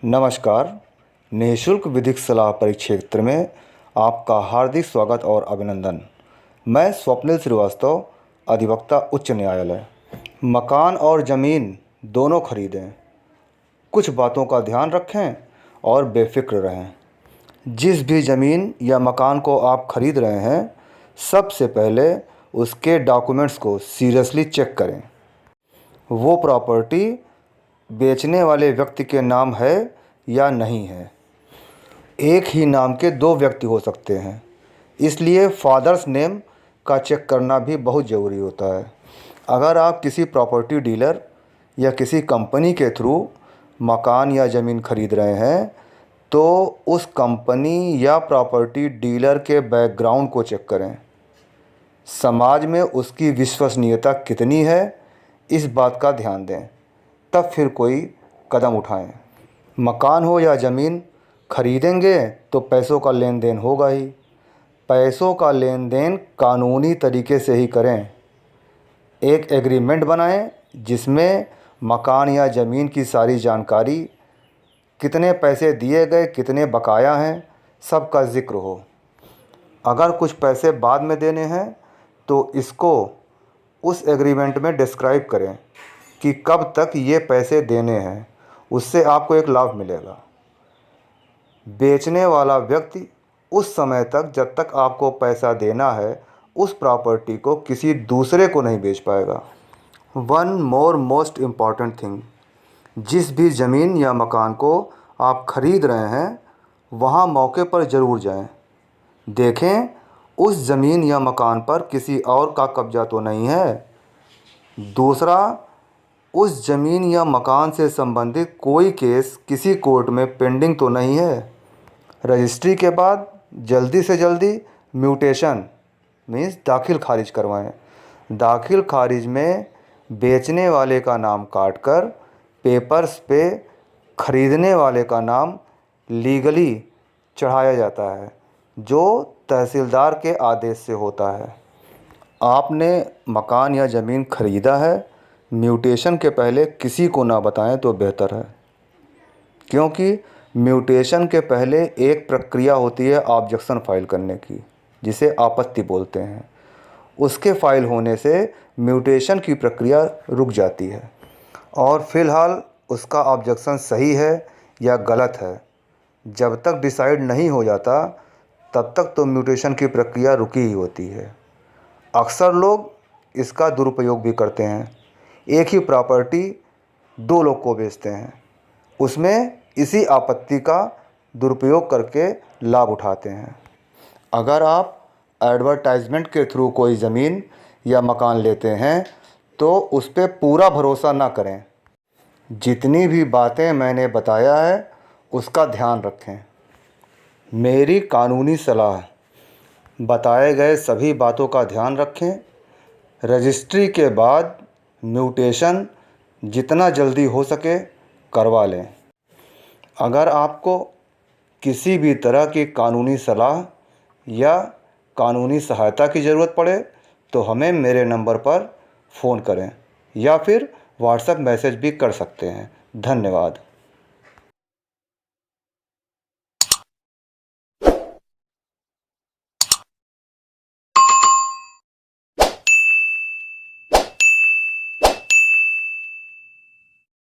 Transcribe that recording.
नमस्कार। निःशुल्क विधिक सलाह परिक्षेत्र में आपका हार्दिक स्वागत और अभिनंदन। मैं स्वप्निल श्रीवास्तव, अधिवक्ता उच्च न्यायालय। मकान और ज़मीन दोनों खरीदें, कुछ बातों का ध्यान रखें और बेफिक्र रहें। जिस भी ज़मीन या मकान को आप खरीद रहे हैं, सबसे पहले उसके डॉक्यूमेंट्स को सीरियसली चेक करें। वो प्रॉपर्टी बेचने वाले व्यक्ति के नाम है या नहीं है। एक ही नाम के दो व्यक्ति हो सकते हैं, इसलिए फादर्स नेम का चेक करना भी बहुत ज़रूरी होता है। अगर आप किसी प्रॉपर्टी डीलर या किसी कंपनी के थ्रू मकान या ज़मीन खरीद रहे हैं, तो उस कंपनी या प्रॉपर्टी डीलर के बैकग्राउंड को चेक करें। समाज में उसकी विश्वसनीयता कितनी है, इस बात का ध्यान दें, तब फिर कोई कदम उठाएं। मकान हो या ज़मीन खरीदेंगे तो पैसों का लेन देन होगा ही। पैसों का लेन देन कानूनी तरीके से ही करें। एक एग्रीमेंट बनाएं जिसमें मकान या ज़मीन की सारी जानकारी, कितने पैसे दिए गए, कितने बकाया हैं, सब का ज़िक्र हो। अगर कुछ पैसे बाद में देने हैं तो इसको उस एग्रीमेंट में डिस्क्राइब करें कि कब तक ये पैसे देने हैं, उससे आपको एक लाभ मिलेगा। बेचने वाला व्यक्ति उस समय तक, जब तक आपको पैसा देना है, उस प्रॉपर्टी को किसी दूसरे को नहीं बेच पाएगा। One more most important thing, जिस भी ज़मीन या मकान को आप खरीद रहे हैं, वहाँ मौके पर ज़रूर जाएं। देखें उस ज़मीन या मकान पर किसी और का कब्जा तो नहीं है। दूसरा, उस ज़मीन या मकान से संबंधित कोई केस किसी कोर्ट में पेंडिंग तो नहीं है। रजिस्ट्री के बाद जल्दी से जल्दी म्यूटेशन मीन्स दाखिल खारिज करवाएं। दाखिल खारिज में बेचने वाले का नाम काटकर पेपर्स पे खरीदने वाले का नाम लीगली चढ़ाया जाता है, जो तहसीलदार के आदेश से होता है। आपने मकान या ज़मीन खरीदा है, म्यूटेशन के पहले किसी को ना बताएं तो बेहतर है, क्योंकि म्यूटेशन के पहले एक प्रक्रिया होती है ऑब्जेक्शन फाइल करने की, जिसे आपत्ति बोलते हैं। उसके फाइल होने से म्यूटेशन की प्रक्रिया रुक जाती है और फ़िलहाल उसका ऑब्जेक्शन सही है या गलत है, जब तक डिसाइड नहीं हो जाता तब तक तो म्यूटेशन की प्रक्रिया रुकी ही होती है। अक्सर लोग इसका दुरुपयोग भी करते हैं। एक ही प्रॉपर्टी दो लोग को बेचते हैं, उसमें इसी आपत्ति का दुरुपयोग करके लाभ उठाते हैं। अगर आप एडवर्टाइजमेंट के थ्रू कोई ज़मीन या मकान लेते हैं तो उस पर पूरा भरोसा ना करें। जितनी भी बातें मैंने बताया है उसका ध्यान रखें। मेरी कानूनी सलाह, बताए गए सभी बातों का ध्यान रखें। रजिस्ट्री के बाद म्यूटेशन जितना जल्दी हो सके करवा लें। अगर आपको किसी भी तरह की कानूनी सलाह या कानूनी सहायता की ज़रूरत पड़े तो हमें मेरे नंबर पर फ़ोन करें या फिर व्हाट्सएप मैसेज भी कर सकते हैं। धन्यवाद।